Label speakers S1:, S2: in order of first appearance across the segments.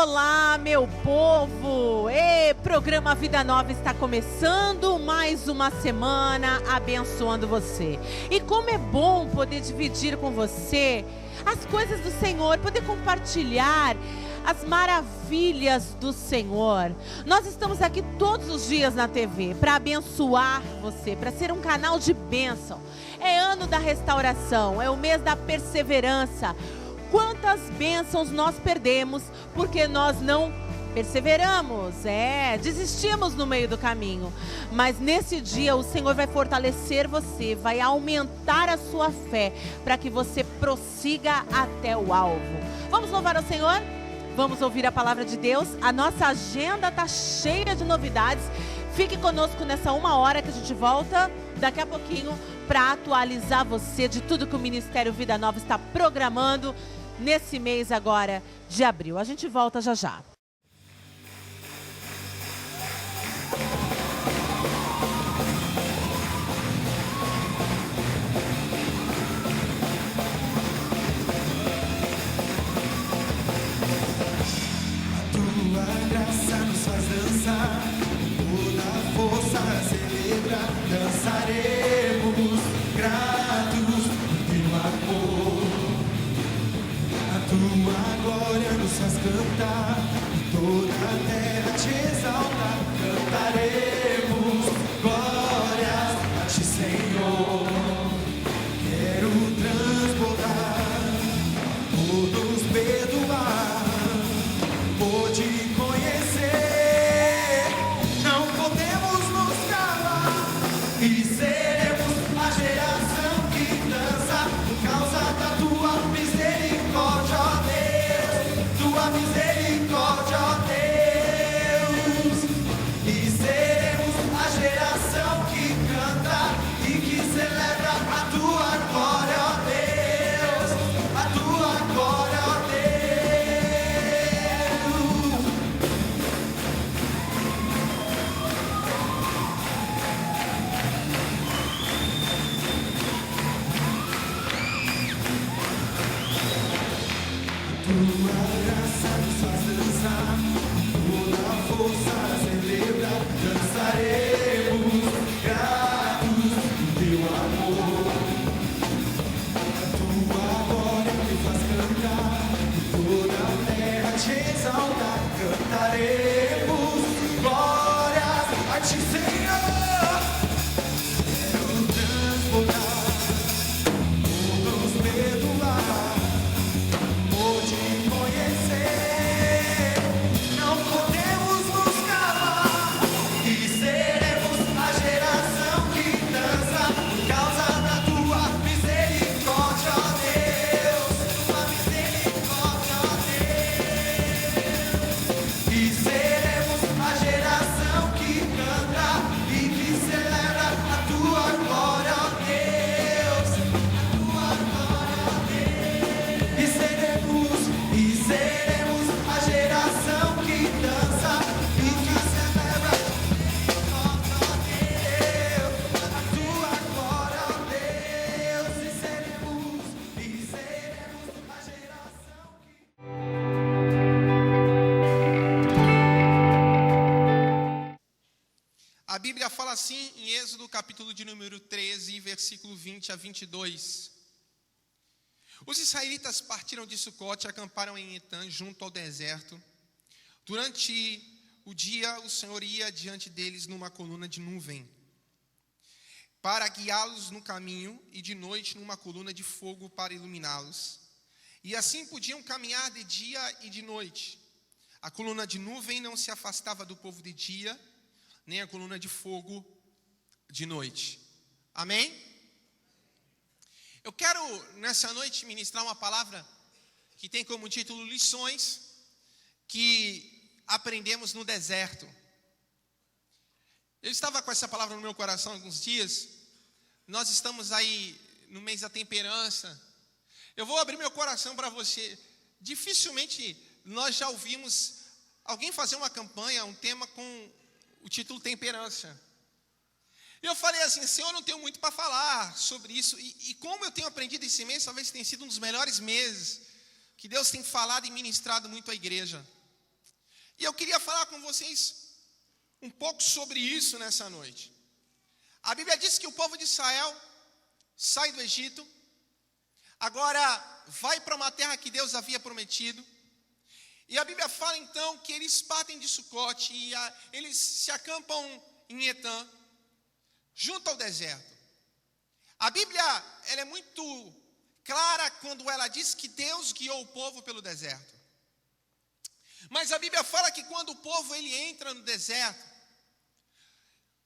S1: Olá, meu povo! Programa Vida Nova está começando, mais uma semana abençoando você. E como é bom poder dividir com você as coisas do Senhor, poder compartilhar as maravilhas do Senhor. Nós estamos aqui todos os dias na TV para abençoar você, para ser um canal de bênção. É ano da restauração, é o mês da perseverança. Quantas bênçãos nós perdemos porque nós não perseveramos, desistimos no meio do caminho. Mas nesse dia o Senhor vai fortalecer você, vai aumentar a sua fé para que você prossiga até o alvo. Vamos louvar ao Senhor? Vamos ouvir a palavra de Deus. A nossa agenda está cheia de novidades. Fique conosco nessa 1 hora que a gente volta daqui a pouquinho para atualizar você de tudo que o Ministério Vida Nova está programando nesse mês agora de abril. A gente volta já já.
S2: A tua graça nos faz dançar, toda a força celebra, dançaremos gratos do teu amor. A tua glória nos faz cantar, toda a terra te exalta, cantaremos glórias a ti, Senhor. Quero transbordar, todos perdoar, por te conhecer, não podemos nos calar e seremos a geração que dança por causa da tua misericórdia, ó Deus, tua misericórdia, ó Deus. E seremos a geração que canta e que celebra a tua glória, ó Deus, a tua glória, ó Deus. Tua graça nos faz dançar, toda a força celebra, dançaremos gratos do teu amor. A tua glória me faz cantar, toda a terra te exalta, cantaremos glórias a ti, Senhor. Quero transbordar, todos perdoar, por te conhecer, não podemos nos calar e seremos a geração que dança por causa da tua misericórdia, ó Deus, tua misericórdia, ó Deus. E seremos a geração que canta e que celebra a tua glória, ó Deus, a tua glória, ó Deus. E seremos a geração que dança e que celebra a tua glória, ó Deus. E seremos a geração que...
S3: A Bíblia fala assim em Êxodo capítulo de número 13, versículo 20 a 22. Os israelitas partiram de Sucote e acamparam em Etã, junto ao deserto. Durante o dia, o Senhor ia diante deles numa coluna de nuvem, para guiá-los no caminho, e de noite numa coluna de fogo para iluminá-los. E assim podiam caminhar de dia e de noite. A coluna de nuvem não se afastava do povo de dia, nem a coluna de fogo de noite. Amém? Eu quero, nessa noite, ministrar uma palavra que tem como título Lições que aprendemos no deserto. Eu estava com essa palavra no meu coração há alguns dias. Nós estamos aí no mês da temperança. Eu vou abrir meu coração para você. Dificilmente nós já ouvimos alguém fazer uma campanha, um tema com o título temperança. E eu falei assim, Senhor, eu não tenho muito para falar sobre isso. E como eu tenho aprendido esse mês, talvez tenha sido um dos melhores meses que Deus tem falado e ministrado muito à igreja. E eu queria falar com vocês um pouco sobre isso nessa noite. A Bíblia diz que o povo de Israel sai do Egito, agora vai para uma terra que Deus havia prometido. E a Bíblia fala então que eles partem de Sucote e eles se acampam em Etã, junto ao deserto. A Bíblia ela é muito clara quando ela diz que Deus guiou o povo pelo deserto. Mas a Bíblia fala que quando o povo ele entra no deserto,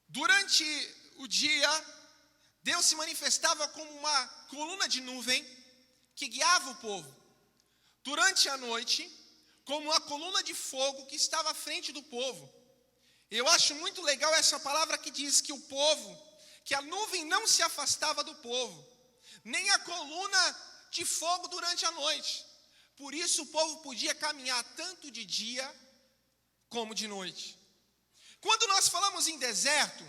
S3: durante o dia, Deus se manifestava como uma coluna de nuvem que guiava o povo. Durante a noite, como uma coluna de fogo que estava à frente do povo. Eu acho muito legal essa palavra que diz que o povo, que a nuvem não se afastava do povo, nem a coluna de fogo durante a noite. Por isso o povo podia caminhar tanto de dia como de noite. Quando nós falamos em deserto,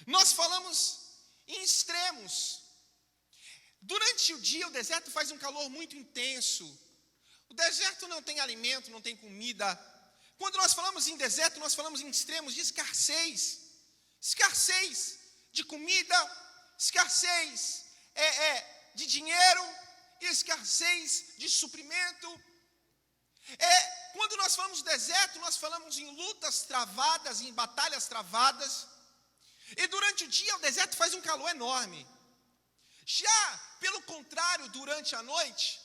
S3: nós falamos em extremos. Durante o dia o deserto faz um calor muito intenso. O deserto não tem alimento, não tem comida. Quando nós falamos em deserto, nós falamos em extremos de escassez. Escassez de comida, escassez de dinheiro, escassez de suprimento. Quando nós falamos de deserto, nós falamos em lutas travadas, em batalhas travadas. E durante o dia o deserto faz um calor enorme. Já, pelo contrário, durante a noite,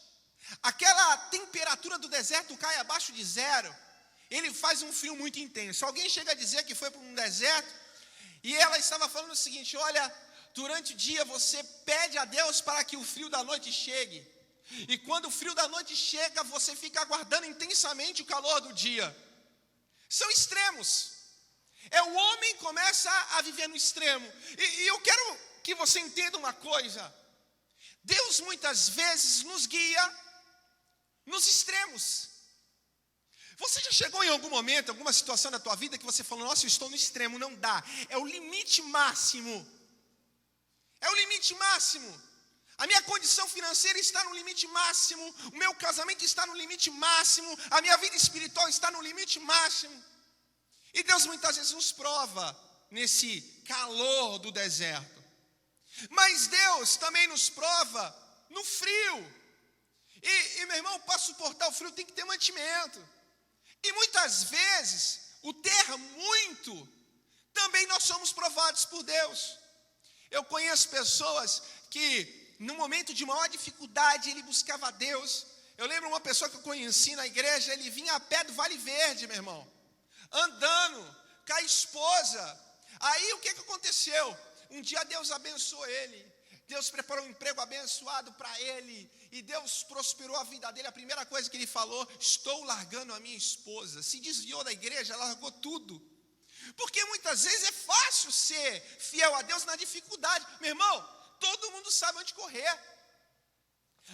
S3: aquela temperatura do deserto cai abaixo de zero. Ele faz um frio muito intenso. Alguém chega a dizer que foi para um deserto e ela estava falando o seguinte: olha, durante o dia você pede a Deus para que o frio da noite chegue. E quando o frio da noite chega, você fica aguardando intensamente o calor do dia. São extremos. O homem começa a viver no extremo. E eu quero que você entenda uma coisa. Deus muitas vezes nos guia nos extremos. Você já chegou em algum momento, alguma situação da tua vida que você falou: nossa, eu estou no extremo, não dá. É o limite máximo. É o limite máximo. A minha condição financeira está no limite máximo. O meu casamento está no limite máximo. A minha vida espiritual está no limite máximo. E Deus muitas vezes nos prova nesse calor do deserto. Mas Deus também nos prova no frio. E meu irmão, para suportar o frio tem que ter mantimento. E muitas vezes, o ter muito, também nós somos provados por Deus. Eu conheço pessoas que, no momento de maior dificuldade, ele buscava a Deus. Eu lembro uma pessoa que eu conheci na igreja, ele vinha a pé do Vale Verde, meu irmão, andando com a esposa. Aí o que aconteceu? Um dia Deus abençoou ele. Deus preparou um emprego abençoado para ele. E Deus prosperou a vida dele. A primeira coisa que ele falou: estou largando a minha esposa. Se desviou da igreja, largou tudo. Porque muitas vezes é fácil ser fiel a Deus na dificuldade. Meu irmão, todo mundo sabe onde correr.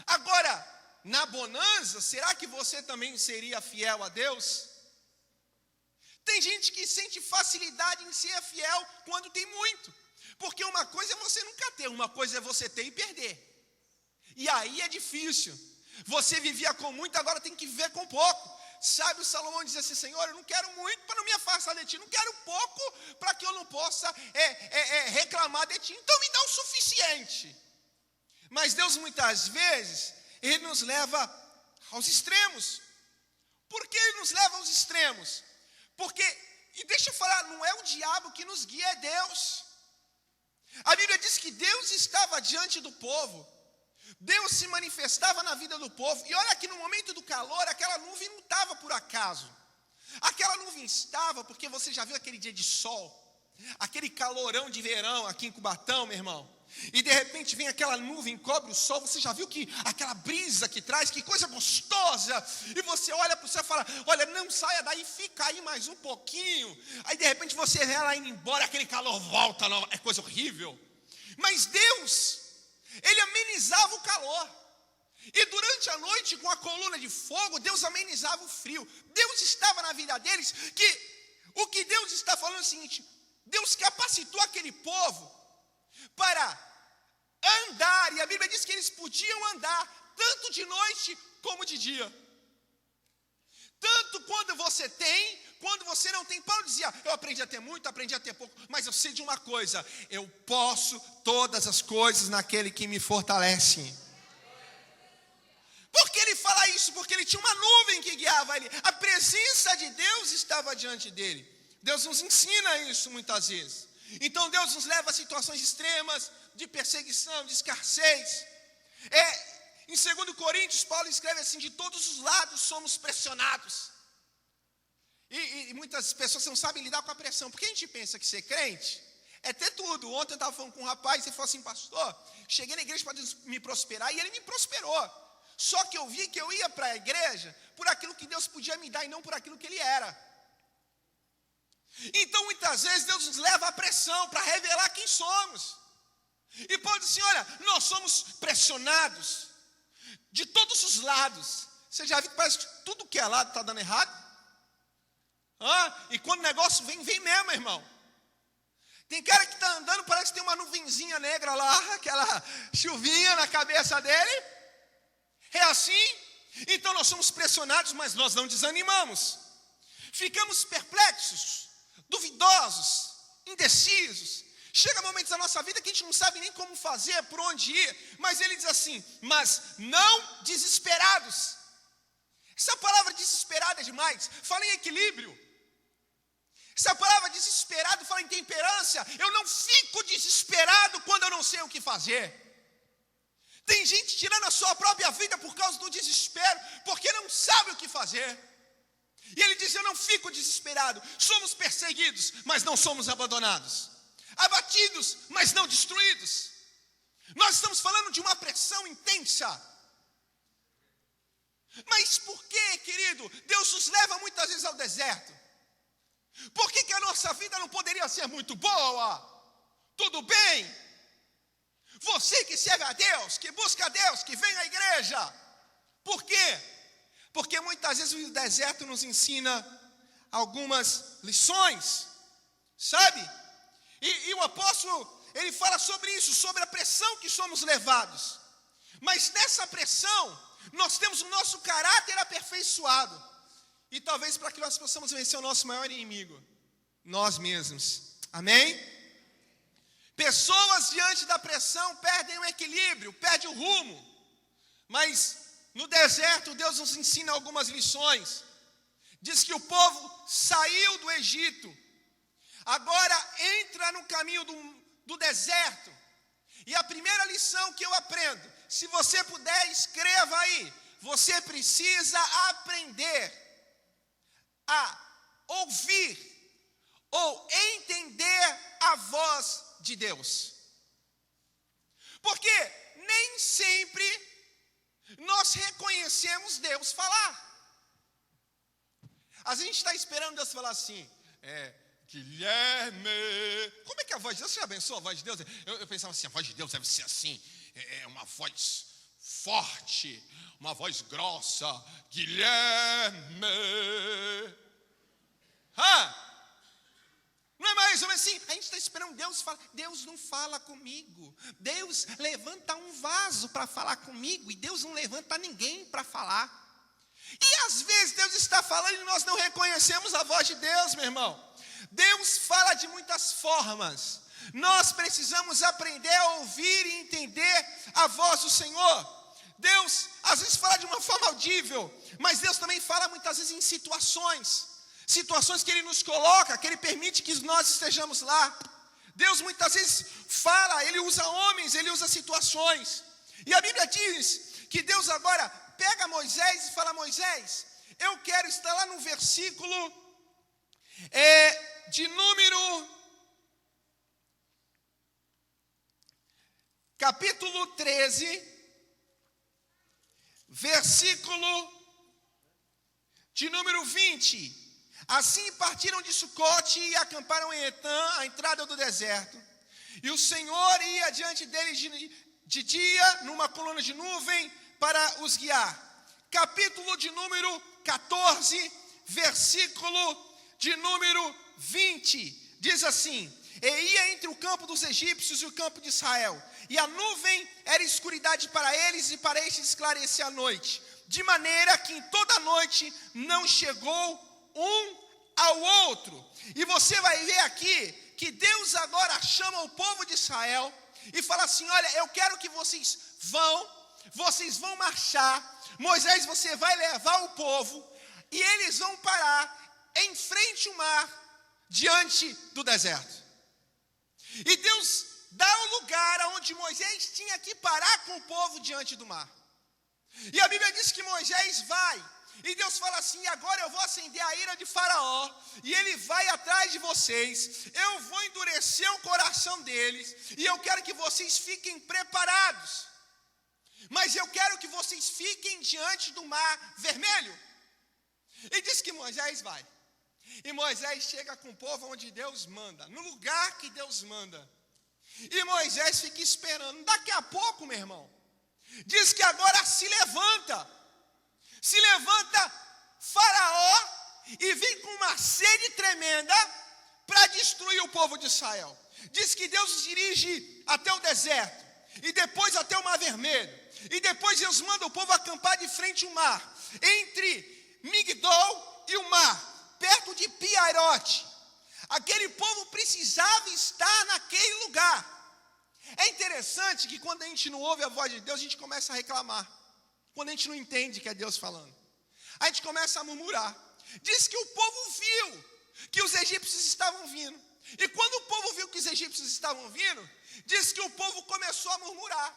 S3: Agora, na bonança, será que você também seria fiel a Deus? Tem gente que sente facilidade em ser fiel quando tem muito. Porque uma coisa é você nunca ter, uma coisa é você ter e perder. E aí é difícil. Você vivia com muito, agora tem que viver com pouco. Sabe, o Salomão diz assim: Senhor, eu não quero muito para não me afastar de ti. Não quero pouco para que eu não possa reclamar de ti. Então me dá o suficiente. Mas Deus muitas vezes, Ele nos leva aos extremos. Por que Ele nos leva aos extremos? Porque, e deixa eu falar, não é o diabo que nos guia, é Deus. A Bíblia diz que Deus estava diante do povo. Deus se manifestava na vida do povo. E olha que no momento do calor, aquela nuvem não estava por acaso. Aquela nuvem estava porque você já viu aquele dia de sol, aquele calorão de verão aqui em Cubatão, meu irmão. E de repente vem aquela nuvem, cobre o sol. Você já viu que aquela brisa que traz, que coisa gostosa. E você olha para o céu e fala: olha, não saia daí, fica aí mais um pouquinho. Aí de repente você vê ela indo embora, aquele calor volta, é coisa horrível. Mas Deus, Ele amenizava o calor. E durante a noite, com a coluna de fogo, Deus amenizava o frio. Deus estava na vida deles, que o que Deus está falando é o seguinte: Deus capacitou aquele povo para andar, e a Bíblia diz que eles podiam andar tanto de noite como de dia. Tanto quando você tem, quando você não tem. Paulo dizia, eu aprendi a ter muito, aprendi a ter pouco, mas eu sei de uma coisa, eu posso todas as coisas naquele que me fortalece. Por que ele fala isso? Porque ele tinha uma nuvem que guiava ele. A presença de Deus estava diante dele. Deus nos ensina isso muitas vezes. Então Deus nos leva a situações extremas, de perseguição, de escassez. Em 2 Coríntios, Paulo escreve assim, de todos os lados somos pressionados. E muitas pessoas não sabem lidar com a pressão. Porque a gente pensa que ser crente é ter tudo. Ontem eu estava falando com um rapaz, ele falou assim, pastor, cheguei na igreja para Deus me prosperar, e ele me prosperou. Só que eu vi que eu ia para a igreja por aquilo que Deus podia me dar e não por aquilo que Ele era. Então, muitas vezes, Deus nos leva à pressão para revelar quem somos. E Paulo diz assim, olha, nós somos pressionados de todos os lados. Você já viu que parece que tudo que é lado está dando errado? E quando o negócio vem mesmo, irmão. Tem cara que está andando, parece que tem uma nuvenzinha negra lá, aquela chuvinha na cabeça dele. É assim? Então nós somos pressionados, mas nós não desanimamos. Ficamos perplexos, duvidosos, indecisos. Chega momentos da nossa vida que a gente não sabe nem como fazer, por onde ir. Mas ele diz assim, mas não desesperados. Essa palavra desesperada é demais. Fala em equilíbrio. Essa palavra desesperado fala em temperança. Eu não fico desesperado quando eu não sei o que fazer. Tem gente tirando a sua própria vida por causa do desespero, porque não sabe o que fazer. E ele diz, eu não fico desesperado. Somos perseguidos, mas não somos abandonados. Abatidos, mas não destruídos. Nós estamos falando de uma pressão intensa. Mas por que, querido, Deus nos leva muitas vezes ao deserto? Por que a nossa vida não poderia ser muito boa? Tudo bem? Você que serve a Deus, que busca a Deus, que vem à igreja. Por quê? Porque muitas vezes o deserto nos ensina algumas lições, sabe? E o apóstolo, ele fala sobre isso, sobre a pressão que somos levados. Mas nessa pressão, nós temos o nosso caráter aperfeiçoado. E talvez para que nós possamos vencer o nosso maior inimigo, nós mesmos. Amém? Pessoas diante da pressão perdem o equilíbrio, perdem o rumo. Mas no deserto Deus nos ensina algumas lições. Diz que o povo saiu do Egito, agora entra no caminho do deserto. E a primeira lição que eu aprendo, se você puder, escreva aí. Você precisa aprender a ouvir ou entender a voz de Deus. Porque nem sempre nós reconhecemos Deus falar. Às vezes a gente está esperando Deus falar assim, Guilherme. Como é que é a voz de Deus? Você já pensou a voz de Deus? Eu pensava assim, a voz de Deus deve ser assim, uma voz forte, uma voz grossa, Guilherme. Não é mais ou menos assim? A gente está esperando Deus falar. Deus não fala comigo. Deus levanta um vaso para falar comigo. E Deus não levanta ninguém para falar. E às vezes Deus está falando e nós não reconhecemos a voz de Deus, meu irmão. Deus fala de muitas formas. Nós precisamos aprender a ouvir e entender a voz do Senhor. Deus às vezes fala de uma forma audível, mas Deus também fala muitas vezes em situações que Ele nos coloca, que Ele permite que nós estejamos lá. Deus muitas vezes fala, Ele usa homens, Ele usa situações. E a Bíblia diz que Deus agora pega Moisés e fala, Moisés, eu quero estar lá no versículo de número, capítulo 13, versículo de número 20. Assim partiram de Sucote e acamparam em Etã, a entrada do deserto. E o Senhor ia diante deles de dia, numa coluna de nuvem, para os guiar. Capítulo de número 14, versículo de número 20. Diz assim, e ia entre o campo dos egípcios e o campo de Israel. E a nuvem era escuridade para eles, e para estes esclarecia a noite. De maneira que em toda a noite não chegou um ao outro. E você vai ver aqui que Deus agora chama o povo de Israel e fala assim: olha, eu quero que vocês vão marchar. Moisés, você vai levar o povo e eles vão parar em frente ao mar, diante do deserto. E Deus dá o lugar onde Moisés tinha que parar com o povo diante do mar. E a Bíblia diz que Moisés vai, e Deus fala assim: agora eu vou acender a ira de Faraó, e ele vai atrás de vocês, eu vou endurecer o coração deles, e eu quero que vocês fiquem preparados. Mas eu quero que vocês fiquem diante do mar vermelho. E diz que Moisés vai. E Moisés chega com o povo onde Deus manda, no lugar que Deus manda. E Moisés fica esperando. Daqui a pouco, meu irmão, diz que agora se levanta Faraó e vem com uma sede tremenda para destruir o povo de Israel. Diz que Deus dirige até o deserto e depois até o mar vermelho. E depois Deus manda o povo acampar de frente ao mar, entre Migdol e o mar, perto de Piairote. Aquele povo precisava estar naquele lugar. É interessante que quando a gente não ouve a voz de Deus, a gente começa a reclamar. Quando a gente não entende que é Deus falando, a gente começa a murmurar. Diz que o povo viu que os egípcios estavam vindo. E quando o povo viu que os egípcios estavam vindo, diz que o povo começou a murmurar.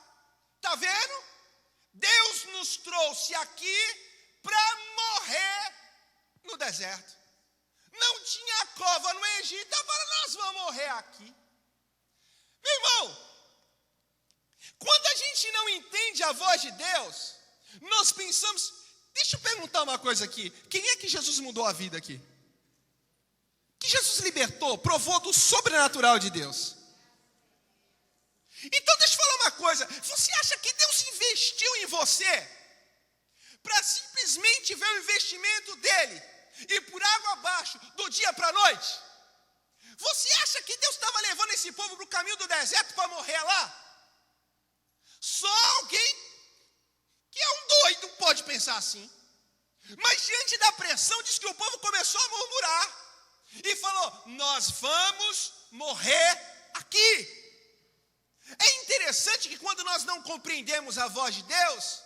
S3: Está vendo? Deus nos trouxe aqui para morrer no deserto. Não tinha cova no Egito, agora nós vamos morrer aqui. Meu irmão, quando a gente não entende a voz de Deus, nós pensamos... Deixa eu perguntar uma coisa aqui. Quem é que Jesus mudou a vida aqui? Que Jesus libertou, provou do sobrenatural de Deus? Então deixa eu falar uma coisa. Você acha que Deus investiu em você para simplesmente ver o investimento dele e por água abaixo do dia para a noite? Você acha que Deus estava levando esse povo para o caminho do deserto para morrer lá? Só alguém que é um doido pode pensar assim. Mas diante da pressão, diz que o povo começou a murmurar e falou: nós vamos morrer aqui. É interessante que quando nós não compreendemos a voz de Deus,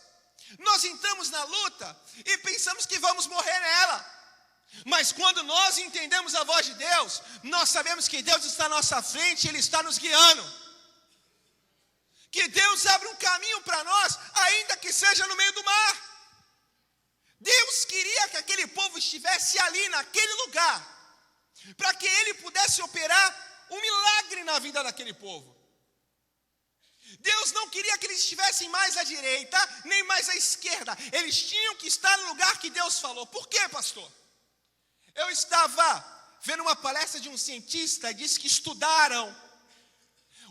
S3: nós entramos na luta e pensamos que vamos morrer nela. Mas quando nós entendemos a voz de Deus, nós sabemos que Deus está à nossa frente e Ele está nos guiando. Que Deus abre um caminho para nós, ainda que seja no meio do mar. Deus queria que aquele povo estivesse ali, naquele lugar, para que Ele pudesse operar um milagre na vida daquele povo. Deus não queria que eles estivessem mais à direita, nem mais à esquerda. Eles tinham que estar no lugar que Deus falou. Por quê, pastor? Eu estava vendo uma palestra de um cientista, disse que estudaram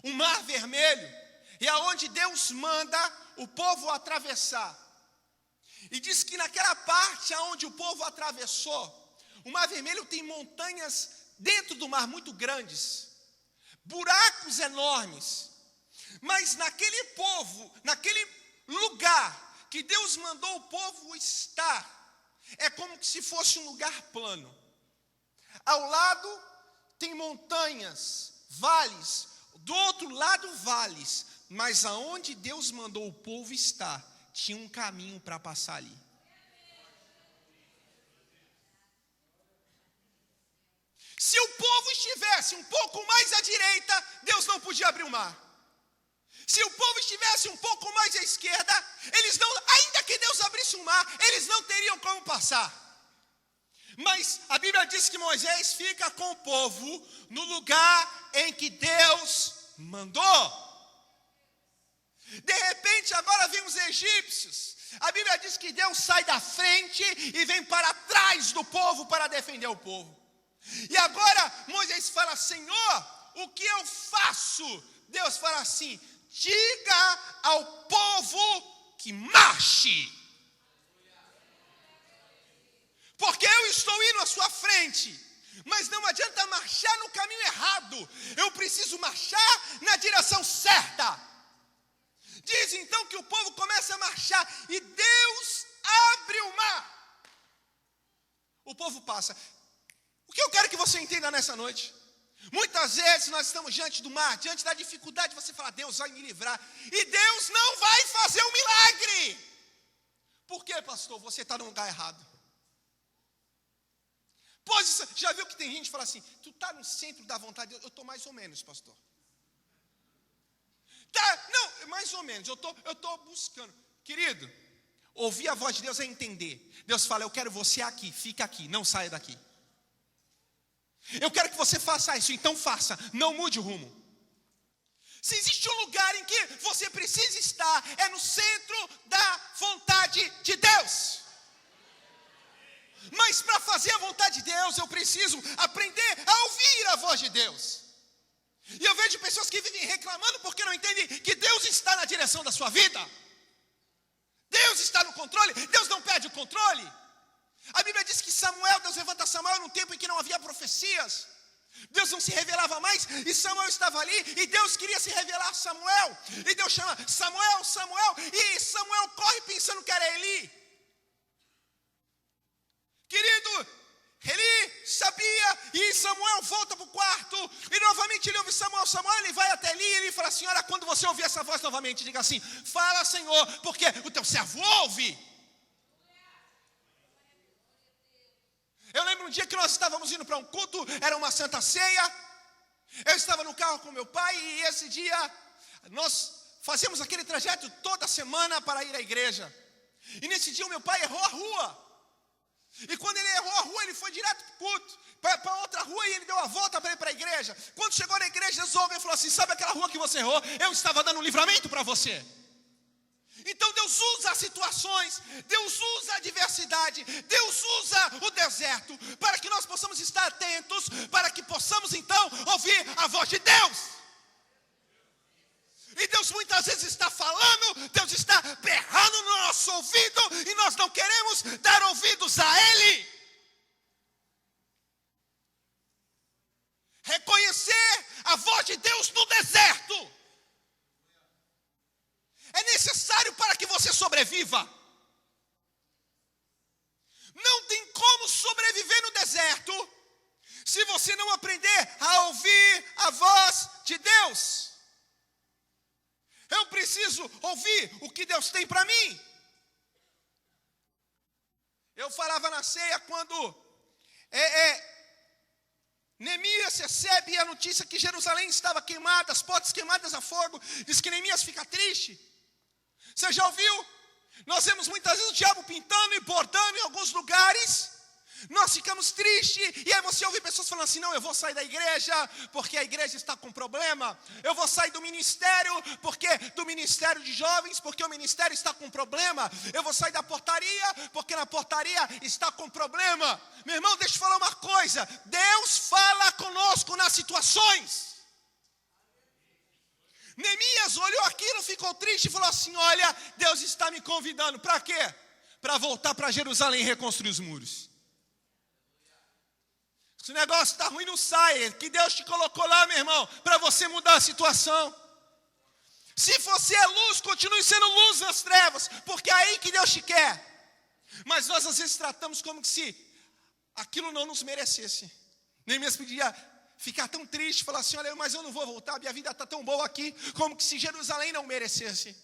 S3: o Mar Vermelho, e aonde Deus manda o povo atravessar. E diz que naquela parte onde o povo atravessou, o Mar Vermelho tem montanhas dentro do mar muito grandes, buracos enormes. Mas naquele povo, naquele lugar que Deus mandou o povo estar, é como se fosse um lugar plano. Ao lado tem montanhas, vales, do outro lado vales, mas aonde Deus mandou o povo estar, tinha um caminho para passar ali. Se o povo estivesse um pouco mais à direita, Deus não podia abrir o mar. Se o povo estivesse um pouco mais à esquerda, eles não, ainda que Deus abrisse o mar, eles não teriam como passar. Mas a Bíblia diz que Moisés fica com o povo no lugar em que Deus mandou. De repente agora vem os egípcios. A Bíblia diz que Deus sai da frente e vem para trás do povo para defender o povo. E agora Moisés fala: Senhor, o que eu faço? Deus fala assim: diga ao povo que marche. Porque eu estou indo à sua frente. Mas não adianta marchar no caminho errado. Eu preciso marchar na direção certa. Diz então que o povo começa a marchar. E Deus abre o mar. O povo passa. O que eu quero que você entenda nessa noite? Muitas vezes nós estamos diante do mar, diante da dificuldade, você fala, Deus vai me livrar. E Deus não vai fazer um milagre. Por quê, pastor? Você está no lugar errado. Pois, já viu que tem gente que fala assim, tu está no centro da vontade de Deus? Eu estou mais ou menos, pastor. Tá, não, mais ou menos, eu estou buscando. Querido, ouvir a voz de Deus é entender. Deus fala, eu quero você aqui, fica aqui, não saia daqui. Eu quero que você faça isso, então faça, não mude o rumo. Se existe um lugar em que você precisa estar, é no centro da vontade de Deus. Mas para fazer a vontade de Deus, eu preciso aprender a ouvir a voz de Deus. E eu vejo pessoas que vivem reclamando porque não entendem que Deus está na direção da sua vida. Deus está no controle, Deus não perde o controle. A Bíblia diz que Deus levanta Samuel num tempo em que não havia profecias. Deus não se revelava mais e Samuel estava ali e Deus queria se revelar a Samuel. E Deus chama Samuel, Samuel, e Samuel corre pensando que era Eli. Querido, Eli sabia e Samuel volta para o quarto e novamente ele ouve Samuel, Samuel, ele vai até Eli e ele fala assim, olha, quando você ouvir essa voz novamente, diga assim, fala Senhor, porque o teu servo ouve. Eu lembro um dia que nós estávamos indo para um culto, era uma santa ceia, eu estava no carro com meu pai e esse dia nós fazíamos aquele trajeto toda semana para ir à igreja. E nesse dia o meu pai errou a rua. E quando ele errou a rua, ele foi direto para o culto, para outra rua e ele deu a volta para ir para a igreja. Quando chegou na igreja, Jesus ouve e falou assim, sabe aquela rua que você errou? Eu estava dando um livramento para você. Então Deus usa as situações, Deus usa a adversidade, Deus usa o deserto, para que nós possamos estar atentos, para que possamos então ouvir a voz de Deus. E Deus muitas vezes está falando, Deus está berrando no nosso ouvido, e nós não queremos dar ouvidos a Ele. Reconhecer a voz de Deus no deserto é necessário para que você sobreviva. Não tem como sobreviver no deserto se você não aprender a ouvir a voz de Deus. Eu preciso ouvir o que Deus tem para mim. Eu falava na ceia quando Neemias recebe a notícia que Jerusalém estava queimada, as portas queimadas a fogo. Diz que Neemias fica triste. Você já ouviu? Nós vemos muitas vezes o diabo pintando e bordando em alguns lugares. Nós ficamos tristes. E aí você ouve pessoas falando assim, não, eu vou sair da igreja porque a igreja está com problema. Eu vou sair do ministério do ministério de jovens, porque o ministério está com problema. Eu vou sair da portaria porque na portaria está com problema. Meu irmão, deixa eu falar uma coisa. Deus fala conosco nas situações. Neemias olhou aquilo, ficou triste e falou assim, olha, Deus está me convidando. Para quê? Para voltar para Jerusalém e reconstruir os muros. Se o negócio está ruim, não saia. Que Deus te colocou lá, meu irmão, para você mudar a situação. Se você é luz, continue sendo luz nas trevas, porque é aí que Deus te quer. Mas nós às vezes tratamos como se aquilo não nos merecesse. Neemias podia ficar tão triste, falar assim, olha, mas eu não vou voltar, minha vida está tão boa aqui, como que se Jerusalém não merecesse.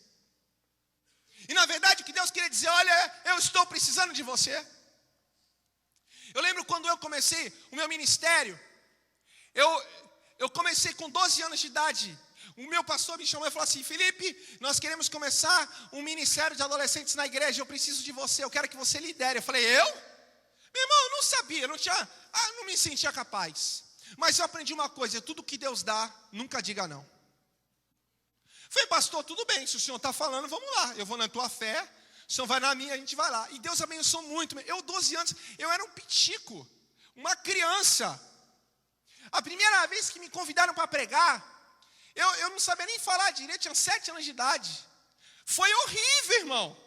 S3: E na verdade o que Deus queria dizer, olha, eu estou precisando de você. Eu lembro quando eu comecei o meu ministério, eu comecei com 12 anos de idade. O meu pastor me chamou e falou assim, Felipe, nós queremos começar um ministério de adolescentes na igreja, eu preciso de você, eu quero que você lidere. Eu falei, eu? Meu irmão, eu não sabia, não me sentia capaz. Mas eu aprendi uma coisa, tudo que Deus dá, nunca diga não. Falei, pastor, tudo bem, se o senhor está falando, vamos lá, eu vou na tua fé, o senhor vai na minha, a gente vai lá. E Deus abençoou muito. Eu, 12 anos, eu era um pitico, uma criança. A primeira vez que me convidaram para pregar, eu não sabia nem falar direito, tinha 7 anos de idade. Foi horrível, irmão.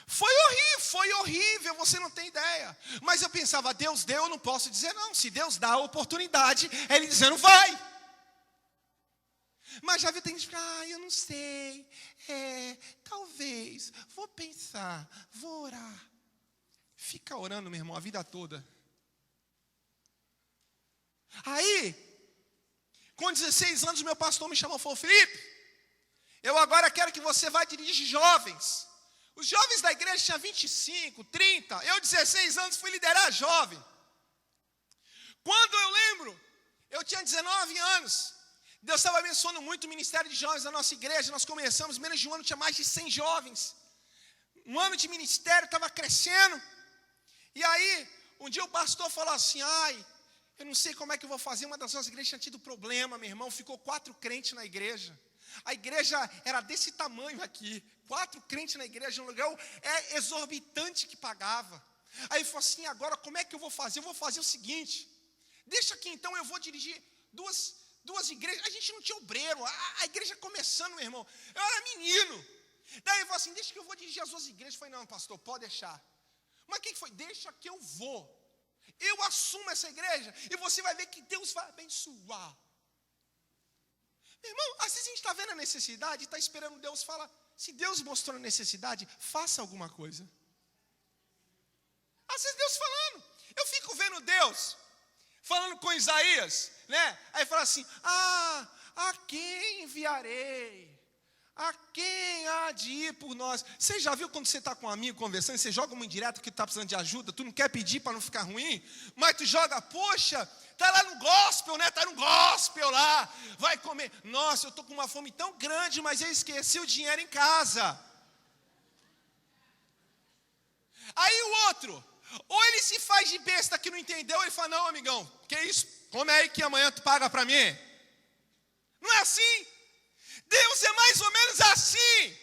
S3: Foi horrível, você não tem ideia. Mas eu pensava, Deus deu, eu não posso dizer não. Se Deus dá a oportunidade, é Ele dizendo, vai. Mas já vi tem gente que fica, eu não sei, talvez, vou pensar, vou orar. Fica orando, meu irmão, a vida toda. Aí, com 16 anos, meu pastor me chamou e falou: Felipe, eu agora quero que você vá dirigir jovens. Os jovens da igreja tinham 25, 30. Eu, 16 anos, fui liderar jovem. Quando eu lembro, eu tinha 19 anos. Deus estava abençoando muito o ministério de jovens da nossa igreja. Nós começamos, menos de um ano, tinha mais de 100 jovens. Um ano de ministério, estava crescendo. E aí, um dia o pastor falou assim: ai, eu não sei como é que eu vou fazer. Uma das nossas igrejas tinha tido problema, meu irmão. Ficou 4 crentes na igreja. A igreja era desse tamanho aqui. 4 crentes na igreja, um lugar exorbitante que pagava. Aí ele falou assim: agora como é que eu vou fazer? Eu vou fazer o seguinte: deixa aqui então, eu vou dirigir duas igrejas. A gente não tinha obreiro, a igreja começando, meu irmão. Eu era menino. Daí ele falou assim: deixa que eu vou dirigir as 2 igrejas. Eu falei: não, pastor, pode deixar. Mas o que foi? Deixa que eu vou. Eu assumo essa igreja e você vai ver que Deus vai abençoar. Meu irmão, às vezes a gente está vendo a necessidade e está esperando Deus falar. Se Deus mostrou a necessidade, faça alguma coisa. Às vezes Deus falando. Eu fico vendo Deus falando com Isaías, né? Aí fala assim: a quem enviarei? A quem há de ir por nós? Você já viu quando você está com um amigo conversando, você joga uma indireta que está precisando de ajuda, tu não quer pedir para não ficar ruim, mas tu joga: poxa, está lá no gospel, né? Está no gospel lá, vai comer. Nossa, eu estou com uma fome tão grande, mas eu esqueci o dinheiro em casa. Aí o outro, ou ele se faz de besta que não entendeu, e fala: não, amigão, que isso? Come aí que amanhã tu paga para mim. Não é assim? Deus é mais ou menos assim.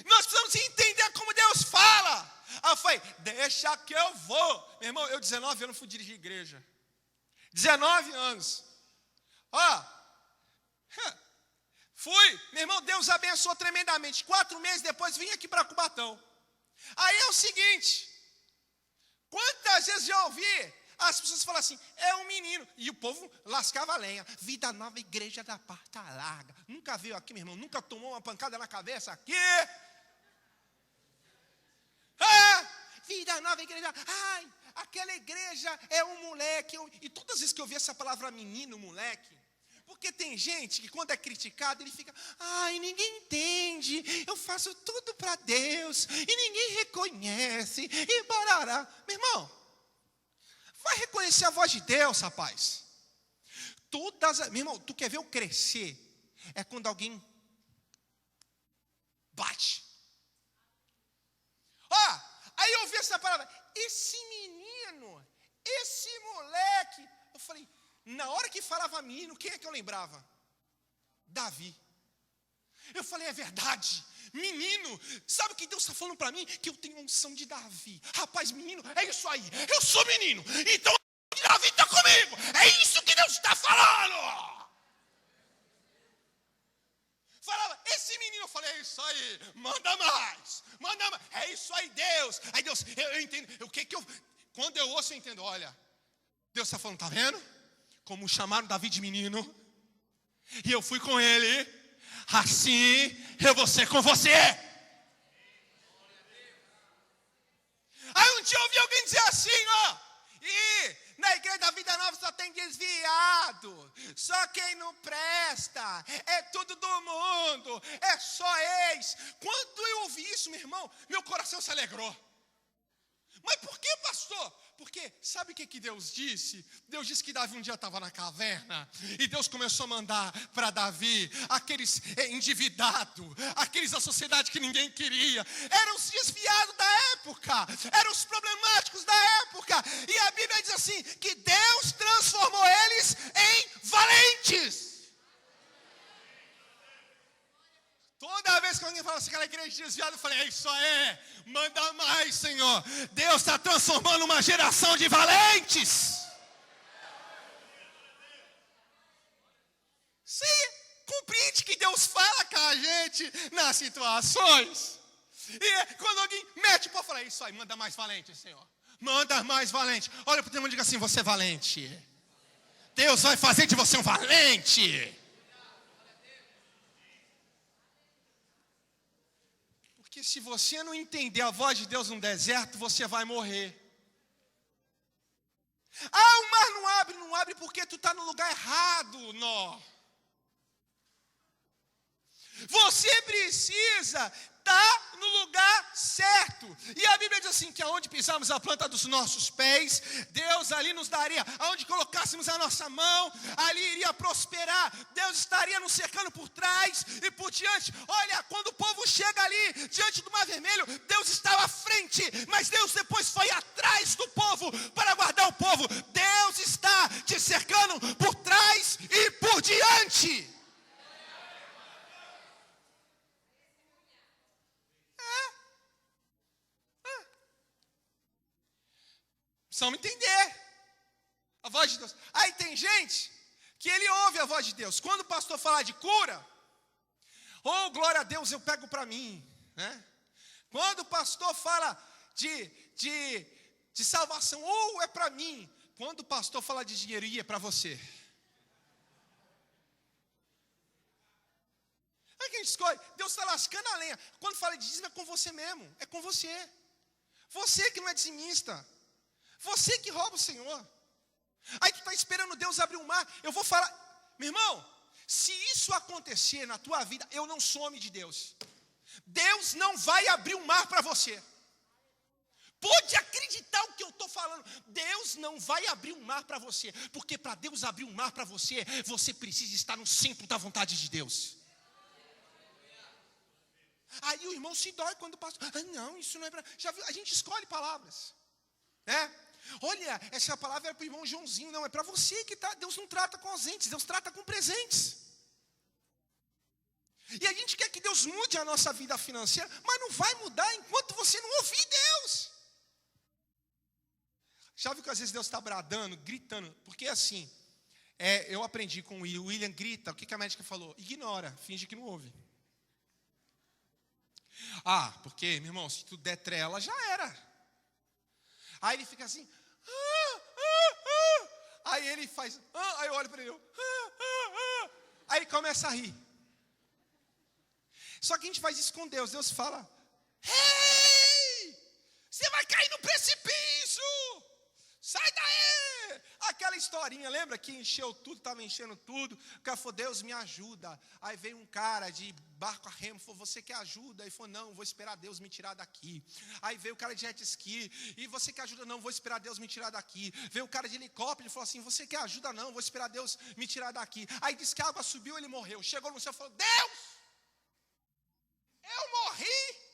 S3: Nós precisamos entender como Deus fala. Aí eu falei: deixa que eu vou. Meu irmão, eu 19 anos fui dirigir igreja. 19 anos. Fui. Meu irmão, Deus abençoou tremendamente. 4 meses depois vim aqui para Cubatão. Aí é o seguinte: quantas vezes já ouvi as pessoas falam assim: é um menino. E o povo lascava a lenha. Vida Nova, igreja da Porta Larga. Nunca veio aqui, meu irmão. Nunca tomou uma pancada na cabeça aqui. Vida Nova, igreja. Ai, aquela igreja é um moleque. E todas as vezes que eu vi essa palavra menino, moleque, porque tem gente que quando é criticado, ele fica: ai, ninguém entende. Eu faço tudo para Deus e ninguém reconhece. E barará. Meu irmão, vai reconhecer a voz de Deus, rapaz. Meu irmão, tu quer ver eu crescer? É quando alguém bate. Aí eu ouvi essa palavra: esse menino, esse moleque. Eu falei, na hora que falava menino, quem é que eu lembrava? Davi. Eu falei: é verdade. Menino, sabe o que Deus está falando para mim? Que eu tenho a unção de Davi. Rapaz, menino, é isso aí. Eu sou menino, então Davi está comigo. É isso que Deus está falando. Falava: esse menino. Eu falei: é isso aí, manda mais. É isso aí, Deus. Aí Deus, eu entendo. Quando eu ouço, eu entendo. Olha, Deus está falando: tá vendo? Como chamaram Davi de menino, e eu fui com ele, assim eu vou ser com você. Aí um dia eu ouvi alguém dizer assim: e na igreja da Vida Nova só tem desviado, só quem não presta, é tudo do mundo, é só ex. Quando eu ouvi isso, meu irmão, meu coração se alegrou. Mas por que, pastor? Porque sabe o que Deus disse? Deus disse que Davi um dia estava na caverna, e Deus começou a mandar para Davi aqueles endividados, aqueles da sociedade que ninguém queria, eram os desviados da época, eram os problemáticos da época, e a Bíblia diz assim, que Deus transformou eles em valentes. Toda vez que alguém fala assim, aquela igreja desviada, eu falei: é isso aí, manda mais, Senhor. Deus está transformando uma geração de valentes. Você compreende que Deus fala com a gente nas situações? E quando alguém mete o pau, eu falei: é isso aí, manda mais valente, Senhor. Manda mais valente. Olha para o teu irmão e diga assim: você é valente. Deus vai fazer de você um valente. Porque se você não entender a voz de Deus no deserto, você vai morrer. Ah, o mar não abre porque tu está no lugar errado, nó. Você precisa estar no lugar certo. E a Bíblia diz assim, que aonde pisarmos a planta dos nossos pés, Deus ali nos daria, aonde colocássemos a nossa mão, ali iria prosperar. Deus estaria nos cercando por trás e por diante. Olha, quando o povo chega ali, diante do Mar Vermelho, Deus estava à frente, mas Deus depois foi atrás do povo, para guardar o povo. Deus está te cercando por trás e por diante. Precisamos entender a voz de Deus. Aí tem gente que ele ouve a voz de Deus. Quando o pastor falar de cura, oh, glória a Deus, eu pego para mim, né? Quando o pastor fala de salvação, oh, é para mim. Quando o pastor fala de dinheiro, é para você. Aí que a gente escolhe, Deus está lascando a lenha. Quando fala de dízimo, é com você mesmo, é com você. Você que não é dizimista. Você que rouba o Senhor. Aí tu está esperando Deus abrir um mar. Eu vou falar, meu irmão, se isso acontecer na tua vida, eu não sou homem de Deus. Deus não vai abrir um mar para você. Pode acreditar o que eu estou falando. Deus não vai abrir um mar para você. Porque para Deus abrir um mar para você, você precisa estar no centro da vontade de Deus. Aí o irmão se dói quando o pastor, não, isso não é para... Já viu? A gente escolhe palavras, né? Olha, essa palavra é para o irmão Joãozinho. Não, é para você que está. Deus não trata com ausentes, Deus trata com presentes. E a gente quer que Deus mude a nossa vida financeira, mas não vai mudar enquanto você não ouvir Deus. Já viu que às vezes Deus está bradando, gritando? Porque assim, eu aprendi com o William, grita. O que a médica falou? Ignora, finge que não ouve. Ah, porque, meu irmão, se tu der trela, já era. Aí ele fica assim, aí ele faz, aí eu olho para ele, aí ele começa a rir. Só que a gente faz isso com Deus. Deus fala, ei, você vai cair no precipício, sai daí. Aquela historinha, lembra que encheu tudo, estava enchendo tudo. O cara falou, Deus me ajuda. Aí veio um cara de barco a remo, falou, você quer ajuda? Aí falou, não, vou esperar Deus me tirar daqui. Aí veio o cara de jet ski, e você quer ajuda? Não, vou esperar Deus me tirar daqui. Veio o cara de helicóptero e falou assim, você quer ajuda? Não, vou esperar Deus me tirar daqui. Aí disse que a água subiu, ele morreu. Chegou no céu e falou, Deus, eu morri.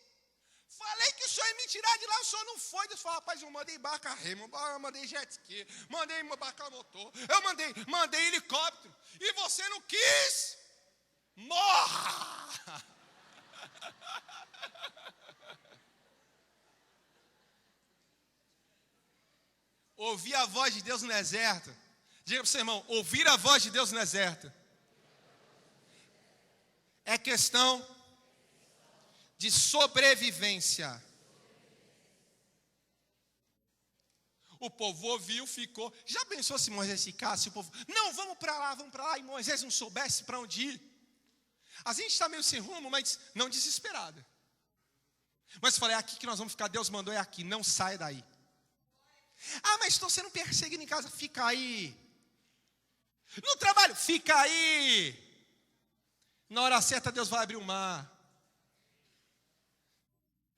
S3: Falei que o senhor ia me tirar de lá, o senhor não foi. Deus falou, rapaz, eu mandei barca a remo, eu mandei jet ski, mandei barca a motor, eu mandei helicóptero, e você não quis. Morra! Ouvir a voz de Deus no deserto. Diga para o seu irmão, ouvir a voz de Deus no deserto é questão de sobrevivência. O povo ouviu, ficou. Já pensou se Moisés ficasse? O povo, não, vamos para lá. E Moisés não soubesse para onde ir. A gente está meio sem rumo, mas não desesperado. Mas falei, é aqui que nós vamos ficar. Deus mandou, é aqui, não saia daí. Ah, mas estou sendo perseguido em casa. Fica aí. No trabalho, fica aí. Na hora certa Deus vai abrir o mar.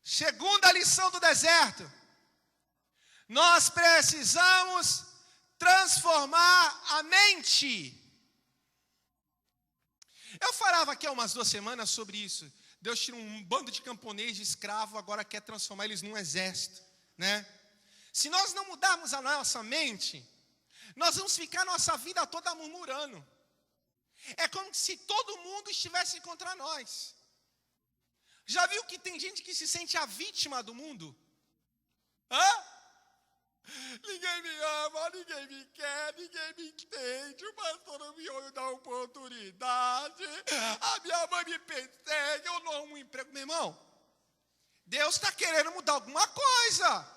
S3: Segunda lição do deserto. Nós precisamos transformar a mente. Eu falava aqui há umas 2 semanas sobre isso. Deus tira um bando de camponês, de escravo, agora quer transformar eles num exército, né? Se nós não mudarmos a nossa mente, nós vamos ficar a nossa vida toda murmurando. É como se todo mundo estivesse contra nós. Já viu que tem gente que se sente a vítima do mundo? Ninguém me ama, ninguém me quer, ninguém me entende. O pastor não me dá uma oportunidade. A minha mãe me persegue, eu não arrumo um emprego. Meu irmão, Deus está querendo mudar alguma coisa.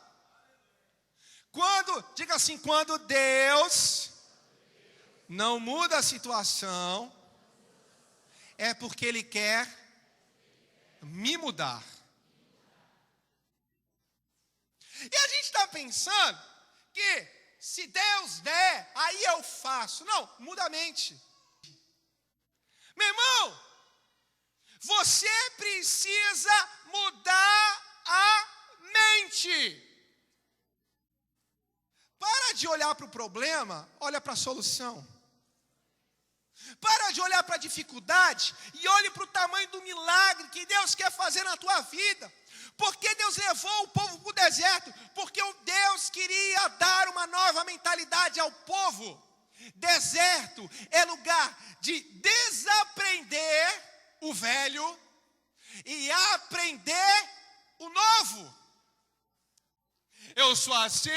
S3: Diga assim, quando Deus não muda a situação, é porque Ele quer me mudar. E a gente está pensando que se Deus der, aí eu faço. Não, muda a mente. Meu irmão, você precisa mudar a mente. Para de olhar para o problema, olha para a solução. Para de olhar para a dificuldade e olhe para o tamanho do milagre que Deus quer fazer na tua vida. Porque Deus levou o povo para o deserto? Porque o Deus queria dar uma nova mentalidade ao povo. Deserto é lugar de desaprender o velho e aprender o novo. Eu sou assim,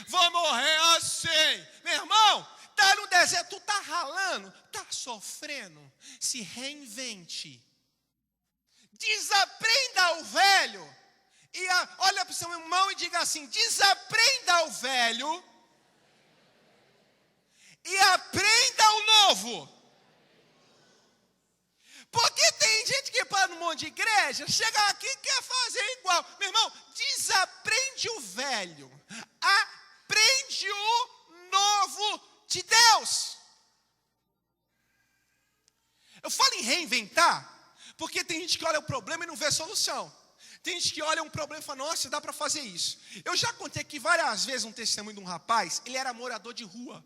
S3: vou morrer assim. Meu irmão, está no deserto, tu está ralando, está sofrendo. Se reinvente. Desaprenda o velho. E olha para o seu irmão e diga assim: desaprenda o velho e aprenda o novo. Porque tem gente que para no monte de igreja, chega aqui e quer fazer igual. Meu irmão, desaprende o velho, aprende o novo de Deus. Eu falo em reinventar, porque tem gente que olha o problema e não vê solução. Tem gente que olha um problema e fala: nossa, dá para fazer isso. Eu já contei aqui várias vezes um testemunho de um rapaz. Ele era morador de rua.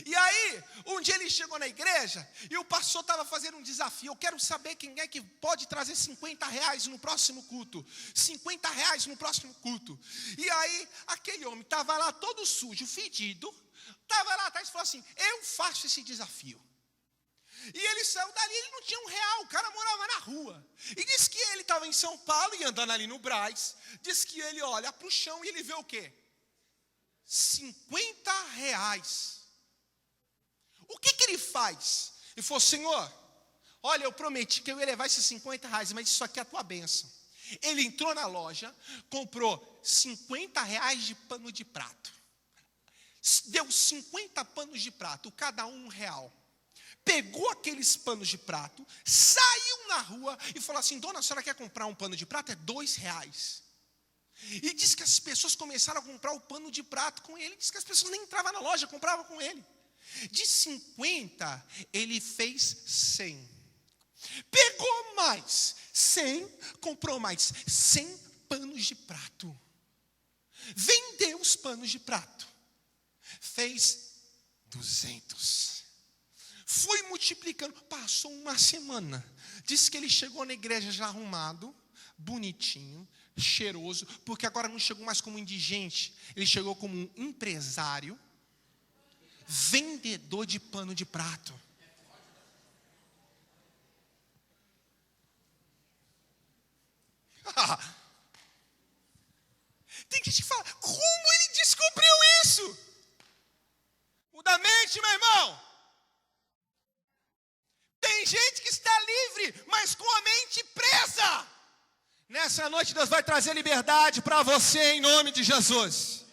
S3: E aí, um dia ele chegou na igreja e o pastor estava fazendo um desafio. Eu quero saber quem é que pode trazer R$50 no próximo culto. R$50 no próximo culto. E aí, aquele homem estava lá todo sujo, fedido. Estava lá atrás e falou assim: eu faço esse desafio. E ele saiu dali, ele não tinha R$1, o cara morava na rua. E disse que ele estava em São Paulo e andando ali no Brás. Disse que ele olha para o chão e ele vê o quê? R$50. O que ele faz? Ele falou: Senhor, olha, eu prometi que eu ia levar esses R$50, mas isso aqui é a tua bênção. Ele entrou na loja, comprou R$50 de pano de prato. Deu 50 panos de prato, cada um R$1. Pegou aqueles panos de prato, saiu na rua e falou assim: dona, a senhora quer comprar um pano de prato? É R$2. E disse que as pessoas começaram a comprar o pano de prato com ele. Disse que as pessoas nem entravam na loja, compravam com ele. De 50, ele fez 100. Pegou mais 100, comprou mais 100 panos de prato. Vendeu os panos de prato. Fez 200. Foi multiplicando. Passou uma semana. Disse que ele chegou na igreja já arrumado, bonitinho, cheiroso. Porque agora não chegou mais como indigente. Ele chegou como um empresário, vendedor de pano de prato. Tem gente que fala: como ele descobriu isso? Muda a mente, meu irmão. Tem gente que está livre, mas com a mente presa. Nessa noite Deus vai trazer liberdade para você em nome de Jesus.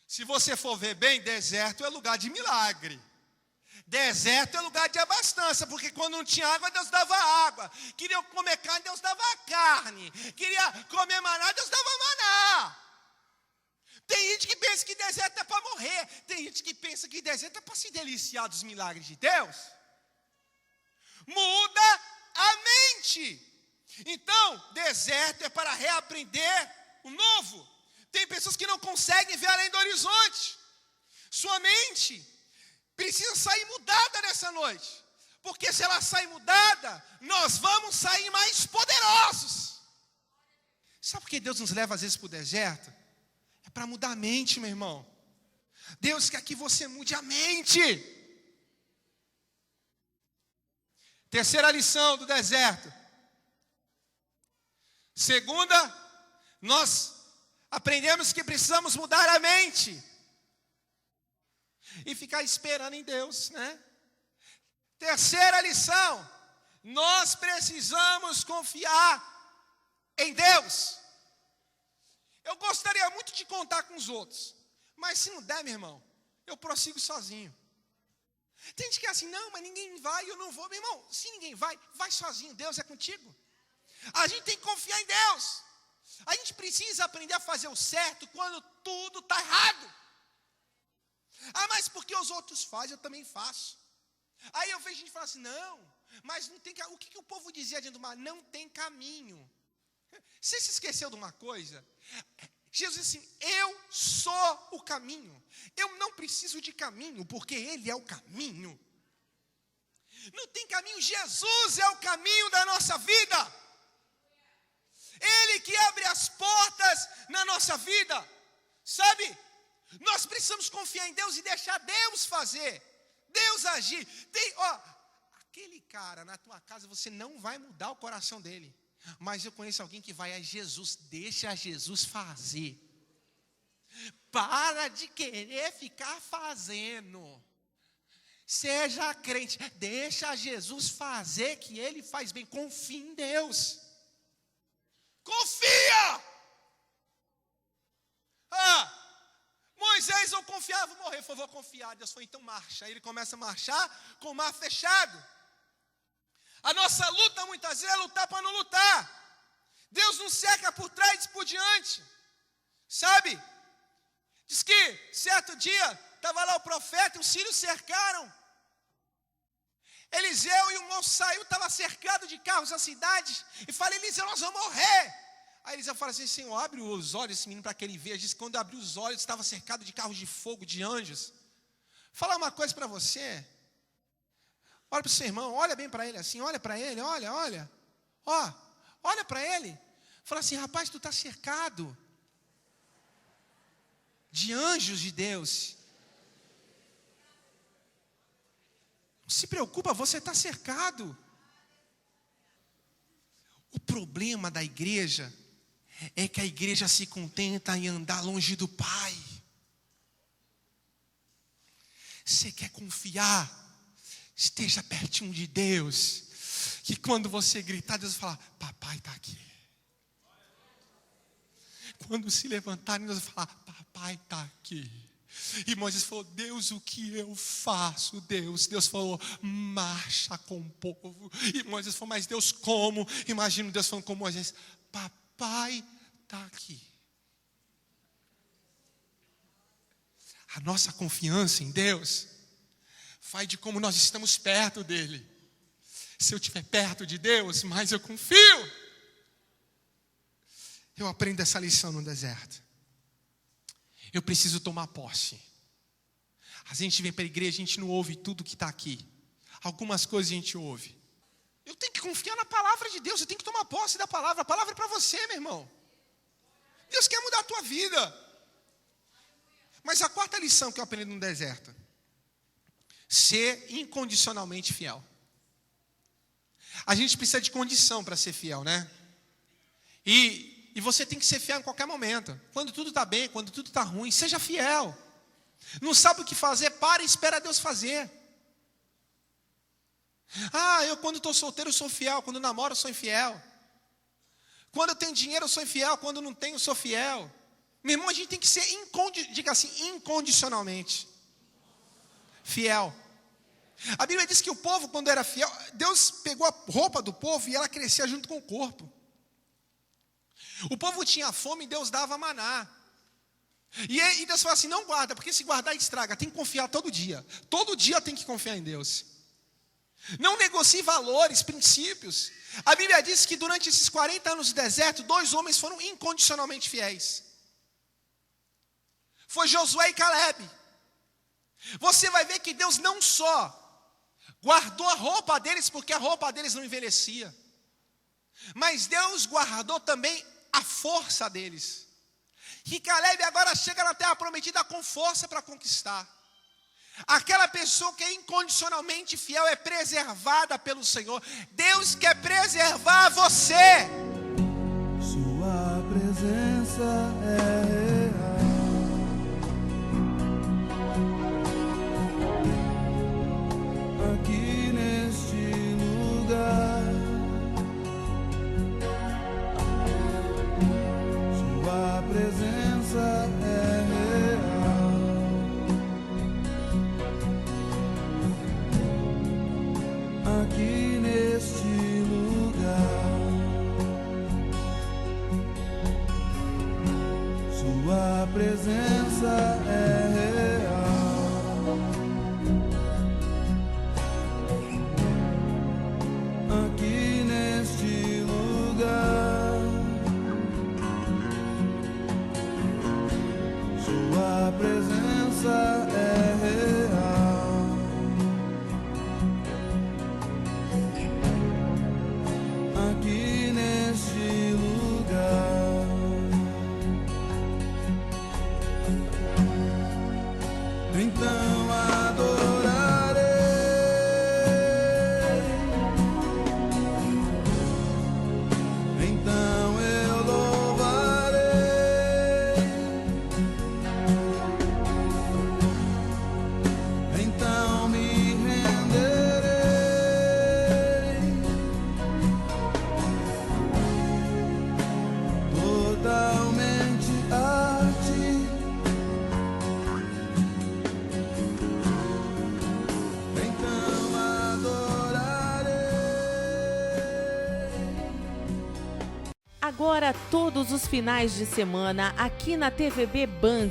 S3: Se você for ver bem, deserto é lugar de milagre. Deserto é lugar de abastança, porque quando não tinha água, Deus dava água. Queria comer carne, Deus dava carne. Queria comer maná, Deus dava maná. Tem gente que pensa que deserto é para morrer. Tem gente que pensa que deserto é para se deliciar dos milagres de Deus. Muda a mente. Então, deserto é para reaprender o novo. Tem pessoas que não conseguem ver além do horizonte. Sua mente precisa sair mudada nessa noite. Porque se ela sair mudada, nós vamos sair mais poderosos. Sabe por que Deus nos leva às vezes para o deserto? É para mudar a mente, meu irmão. Deus quer que você mude a mente. Terceira lição do deserto. Segunda, nós aprendemos que precisamos mudar a mente e ficar esperando em Deus, né? Terceira lição, nós precisamos confiar em Deus. Eu gostaria muito de contar com os outros, mas se não der, meu irmão, eu prossigo sozinho. Tem gente que é assim: não, mas ninguém vai, eu não vou. Meu irmão, se ninguém vai, vai sozinho, Deus é contigo. A gente tem que confiar em Deus. A gente precisa aprender a fazer o certo quando tudo está errado. Ah, mas porque os outros fazem, eu também faço. Aí eu vejo gente falar assim, não, mas não tem caminho. O que o povo dizia diante do mar? Não tem caminho. Você se esqueceu de uma coisa? Jesus disse assim, eu sou o caminho. Eu não preciso de caminho, porque Ele é o caminho. Não tem caminho, Jesus é o caminho da nossa vida. Ele que abre as portas na nossa vida. Sabe? Nós precisamos confiar em Deus e deixar Deus fazer. Deus agir. Aquele cara na tua casa, você não vai mudar o coração dele. Mas eu conheço alguém que vai a Jesus. Deixa Jesus fazer. Para de querer ficar fazendo. Seja crente. Deixa Jesus fazer, que Ele faz bem. Confia em Deus. Confia! Moisés, eu confiava, vou morrer. Falei, vou confiar. Deus falou, então marcha. Aí ele começa a marchar com o mar fechado. A nossa luta muitas vezes é lutar para não lutar. Deus não cerca por trás e por diante. Sabe? Diz que certo dia estava lá o profeta e os sírios cercaram. Eliseu e o moço saiu, estava cercado de carros na cidade. E fala, Eliseu, nós vamos morrer. Aí Eliseu fala assim, Senhor, abre os olhos desse menino para que ele veja. Diz que quando abriu os olhos, estava cercado de carros de fogo, de anjos. Falar uma coisa para você. Olha para o seu irmão, olha bem para ele assim, olha para ele, olha. Olha para ele. Fala assim, rapaz, tu está cercado de anjos de Deus. Não se preocupa, você está cercado. O problema da igreja é que a igreja se contenta em andar longe do Pai. Você quer confiar? Esteja pertinho de Deus. Que quando você gritar, Deus vai falar, papai está aqui. Quando se levantarem, Deus vai falar, papai está aqui. E Moisés falou, Deus, o que eu faço, Deus? Deus falou, marcha com o povo. E Moisés falou, mas Deus como? Imagina Deus falando com Moisés, papai está aqui. A nossa confiança em Deus vai de como nós estamos perto dEle. Se eu estiver perto de Deus, mais eu confio. Eu aprendo essa lição no deserto. Eu preciso tomar posse. A gente vem para a igreja, a gente não ouve tudo que está aqui. Algumas coisas a gente ouve. Eu tenho que confiar na palavra de Deus, eu tenho que tomar posse da palavra. A palavra é para você, meu irmão. Deus quer mudar a tua vida. Mas a quarta lição que eu aprendi no deserto: ser incondicionalmente fiel. A gente precisa de condição para ser fiel, né? E você tem que ser fiel em qualquer momento. Quando tudo está bem, quando tudo está ruim, seja fiel. Não sabe o que fazer, para e espera Deus fazer. Eu quando estou solteiro eu sou fiel, quando namoro eu sou infiel. Quando eu tenho dinheiro eu sou infiel, quando não tenho eu sou fiel. Meu irmão, a gente tem que ser, diga assim, incondicionalmente fiel. A Bíblia diz que o povo, quando era fiel, Deus pegou a roupa do povo e ela crescia junto com o corpo. O povo tinha fome e Deus dava maná. E Deus falou assim, não guarda, porque se guardar estraga. Tem que confiar todo dia. Todo dia tem que confiar em Deus. Não negocie valores, princípios. A Bíblia diz que durante esses 40 anos de deserto, 2 homens foram incondicionalmente fiéis. Foi Josué e Caleb. Você vai ver que Deus não só guardou a roupa deles, porque a roupa deles não envelhecia, mas Deus guardou também a força deles. Que Caleb agora chega na terra prometida com força para conquistar. Aquela pessoa que é incondicionalmente fiel é preservada pelo Senhor. Deus quer preservar você.
S2: Sua presença é real aqui neste lugar. Sua presença é real aqui neste lugar. então adorarei. Então eu louvarei. Então me renderei totalmente a ti. Então adorarei.
S1: Agora, todos os finais de semana, aqui na TVB Band,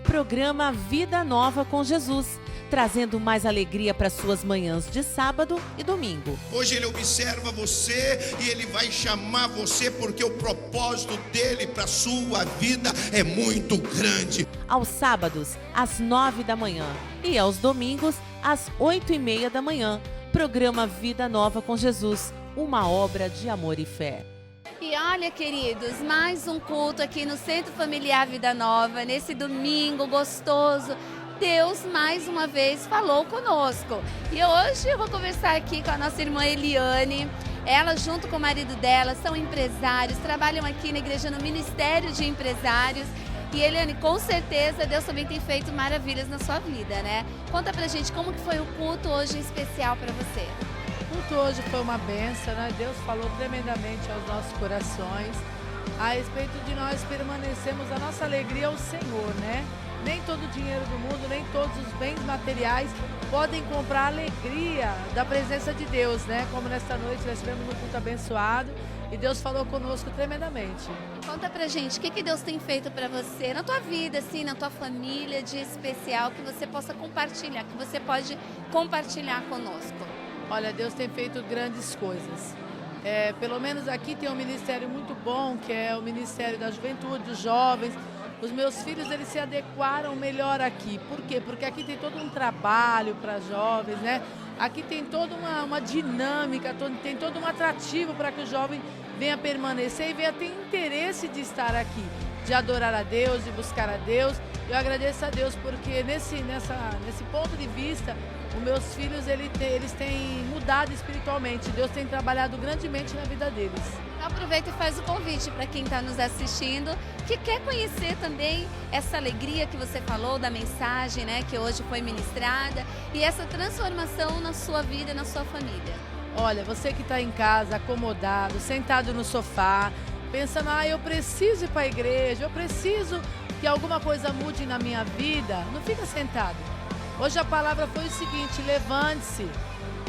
S1: programa Vida Nova com Jesus, trazendo mais alegria para suas manhãs de sábado e domingo.
S4: Hoje ele observa você e ele vai chamar você porque o propósito dele para a sua vida é muito grande.
S1: Aos sábados, às 9 da manhã e aos domingos, às 8h30 da manhã, programa Vida Nova com Jesus, uma obra de amor e fé.
S5: E olha, queridos, mais um culto aqui no Centro Familiar Vida Nova, nesse domingo gostoso. Deus mais uma vez falou conosco. E hoje eu vou conversar aqui com a nossa irmã Eliane. Ela, junto com o marido dela, são empresários, trabalham aqui na igreja no Ministério de Empresários. E Eliane, com certeza Deus também tem feito maravilhas na sua vida, né? Conta pra gente como que foi o culto hoje especial pra você.
S6: O culto hoje foi uma bênção, né? Deus falou tremendamente aos nossos corações a respeito de nós permanecermos a nossa alegria ao Senhor, né? Nem todo o dinheiro do mundo, nem todos os bens materiais podem comprar a alegria da presença de Deus, né? Como nesta noite nós tivemos um culto abençoado e Deus falou conosco tremendamente.
S5: Conta pra gente, o que Deus tem feito pra você, na tua vida, assim, na tua família, de especial, que você possa compartilhar, que você pode compartilhar conosco.
S6: Olha, Deus tem feito grandes coisas. Pelo menos aqui tem um ministério muito bom, que é o Ministério da Juventude, dos Jovens. Os meus filhos, eles se adequaram melhor aqui. Por quê? Porque aqui tem todo um trabalho para jovens, né? Aqui tem toda uma dinâmica, tem todo um atrativo para que o jovem venha permanecer e venha ter interesse de estar aqui, de adorar a Deus, de buscar a Deus. Eu agradeço a Deus porque nesse ponto de vista, os meus filhos, eles têm mudado espiritualmente. Deus tem trabalhado grandemente na vida deles.
S5: Aproveita e faz o convite para quem está nos assistindo, que quer conhecer também essa alegria que você falou, da mensagem, né, que hoje foi ministrada, e essa transformação na sua vida e na sua família.
S6: Olha, você que está em casa, acomodado, sentado no sofá, pensando, eu preciso ir para a igreja, eu preciso que alguma coisa mude na minha vida, não fica sentado. Hoje a palavra foi o seguinte: levante-se.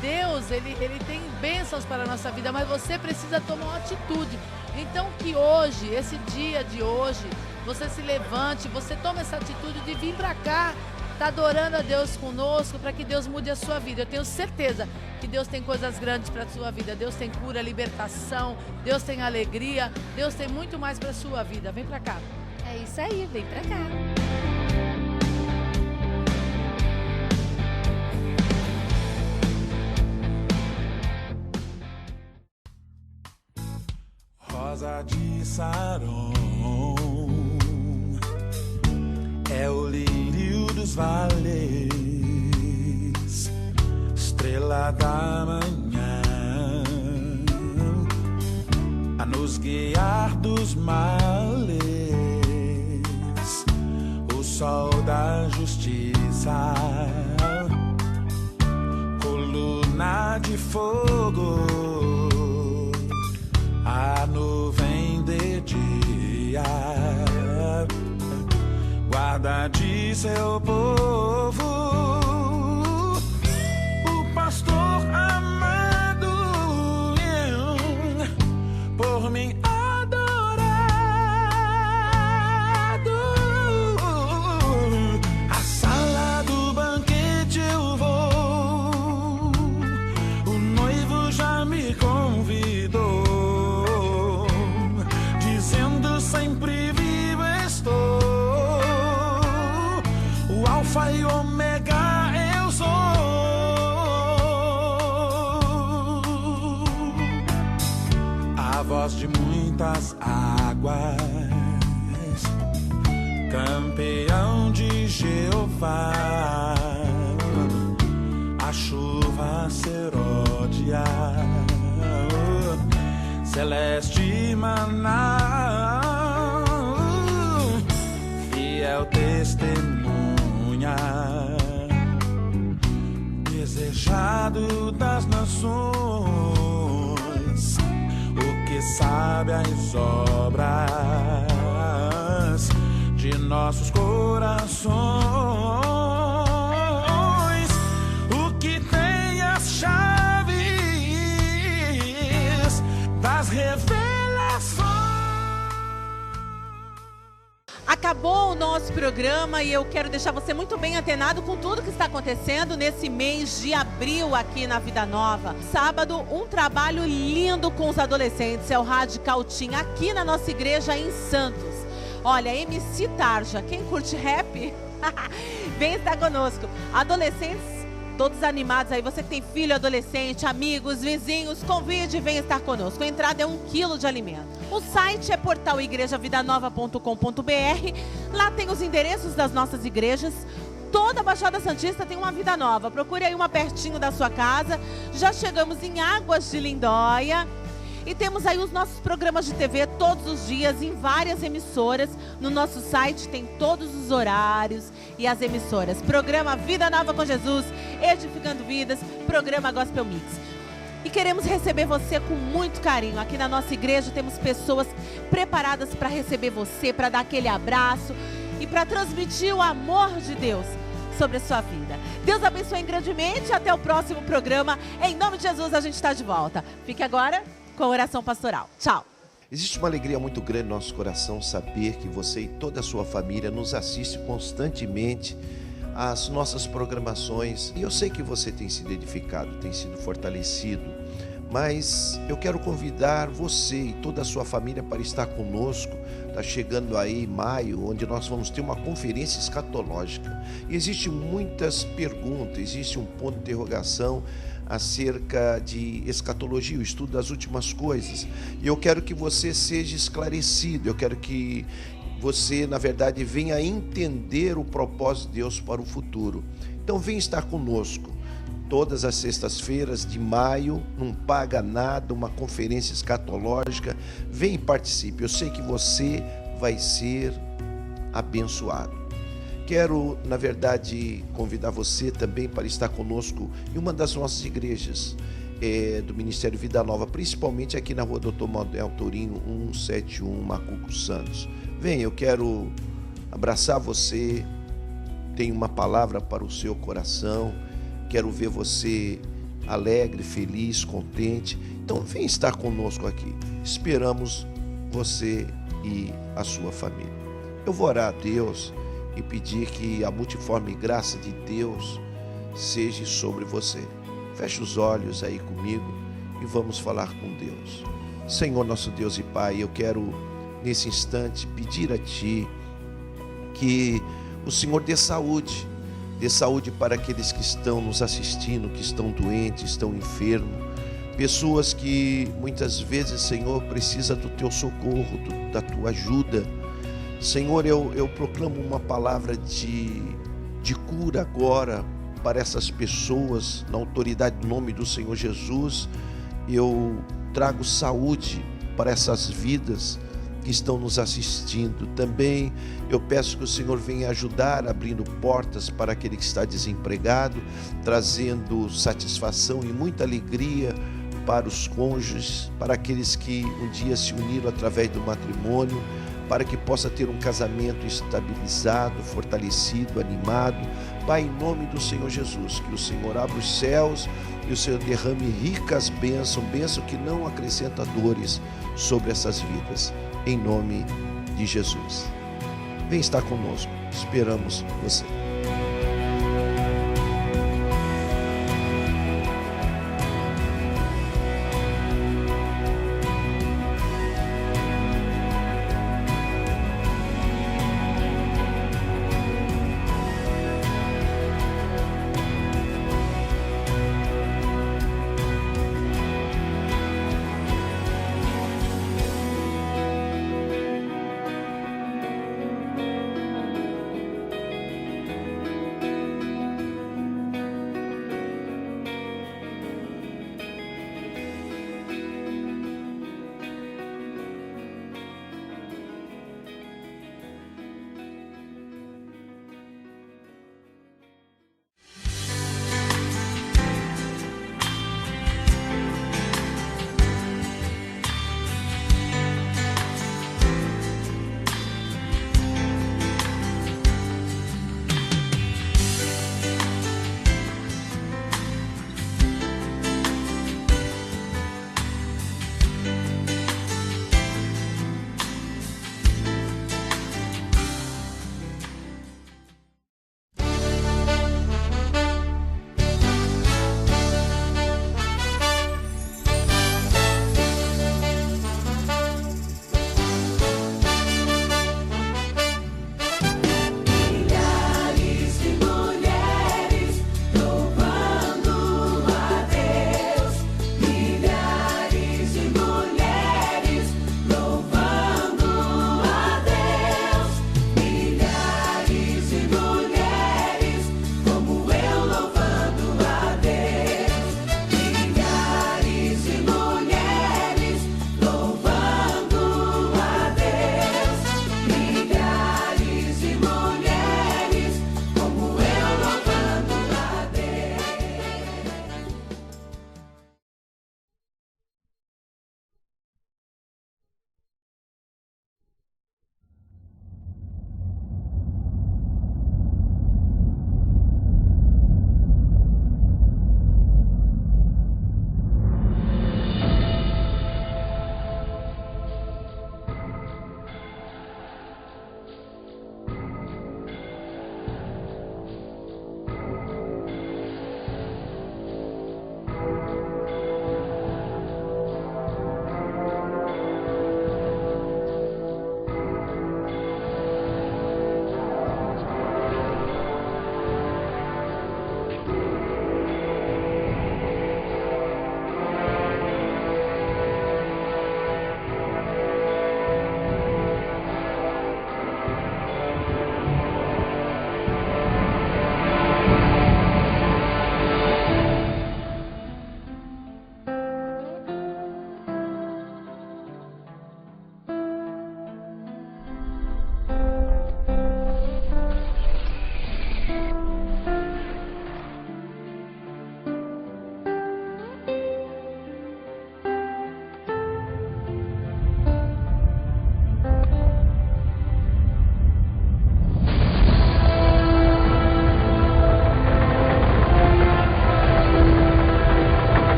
S6: Deus, ele tem bênçãos para a nossa vida, mas você precisa tomar uma atitude. Então que hoje, esse dia de hoje, você se levante, você tome essa atitude de vir para cá, tá adorando a Deus conosco, para que Deus mude a sua vida. Eu tenho certeza que Deus tem coisas grandes para a sua vida. Deus tem cura, libertação, Deus tem alegria, Deus tem muito mais para a sua vida. Vem para cá.
S5: É isso aí, vem para cá.
S2: Rosa de Saron é o lírio dos vales, estrela da manhã, a nos guiar dos males, o sol da justiça, coluna de fogo, a nuvem de dia, guarda de seu povo, o pastor amado, por mim adorado, a sala do banquete eu vou, o noivo já me convidou, sempre vivo estou, o alfa e ômega eu sou, a voz de muitas águas, campeão de Jeová,
S7: sonhar, desejado das nações, o que sabe as obras de nossos corações, o que tem as chaves das revelações.
S1: Acabou o nosso programa e eu quero deixar você muito bem antenado com tudo que está acontecendo nesse mês de abril aqui na Vida Nova. Sábado, um trabalho lindo com os adolescentes, é o Radical Team, aqui na nossa igreja em Santos. Olha, MC Tarja, quem curte rap, vem estar conosco. Adolescentes, todos animados aí, você que tem filho adolescente, amigos, vizinhos, convide e vem estar conosco. A entrada é 1 quilo de alimento. O site é portaligrejavida9.com.br. Lá tem os endereços das nossas igrejas. Toda a Baixada Santista tem uma Vida Nova. Procure aí uma pertinho da sua casa. Já chegamos em Águas de Lindóia. E temos aí os nossos programas de TV todos os dias em várias emissoras. No nosso site tem todos os horários e as emissoras. Programa Vida Nova com Jesus, Edificando Vidas, programa Gospel Mix. E queremos receber você com muito carinho. Aqui na nossa igreja temos pessoas preparadas para receber você, para dar aquele abraço e para transmitir o amor de Deus sobre a sua vida. Deus abençoe grandemente. Até o próximo programa. Em nome de Jesus, a gente está de volta. Fique agora com a oração pastoral. Tchau.
S4: Existe uma alegria muito grande no nosso coração saber que você e toda a sua família nos assiste constantemente às nossas programações. E eu sei que você tem sido edificado, tem sido fortalecido, mas eu quero convidar você e toda a sua família para estar conosco. Está chegando aí maio, onde nós vamos ter uma conferência escatológica. E existem muitas perguntas, existe um ponto de interrogação acerca de escatologia, o estudo das últimas coisas. E eu quero que você seja esclarecido, eu quero que você, na verdade, venha entender o propósito de Deus para o futuro. Então vem estar conosco todas as sextas-feiras de maio, não paga nada, uma conferência escatológica. Vem e participe, eu sei que você vai ser abençoado. Quero, na verdade, convidar você também para estar conosco em uma das nossas igrejas do Ministério Vida Nova, principalmente aqui na rua Dr. Manuel Tourinho, 171, Macuco Santos. Vem, eu quero abraçar você, tenho uma palavra para o seu coração, quero ver você alegre, feliz, contente. Então vem estar conosco aqui, esperamos você e a sua família. Eu vou orar a Deus e pedir que a multiforme graça de Deus seja sobre você. Feche os olhos aí comigo e vamos falar com Deus. Senhor, nosso Deus e Pai, eu quero nesse instante pedir a Ti que o Senhor dê saúde para aqueles que estão nos assistindo, que estão doentes, estão enfermos, pessoas que muitas vezes, Senhor, precisam do Teu socorro, da Tua ajuda. Senhor, eu proclamo uma palavra de cura agora para essas pessoas, na autoridade do nome do Senhor Jesus. Eu trago saúde para essas vidas que estão nos assistindo. Também eu peço que o Senhor venha ajudar, abrindo portas para aquele que está desempregado, trazendo satisfação e muita alegria para os cônjuges, para aqueles que um dia se uniram através do matrimônio, para que possa ter um casamento estabilizado, fortalecido, animado. Pai, em nome do Senhor Jesus, que o Senhor abra os céus e o Senhor derrame ricas bênçãos que não acrescenta dores sobre essas vidas, em nome de Jesus. Vem estar conosco, esperamos você.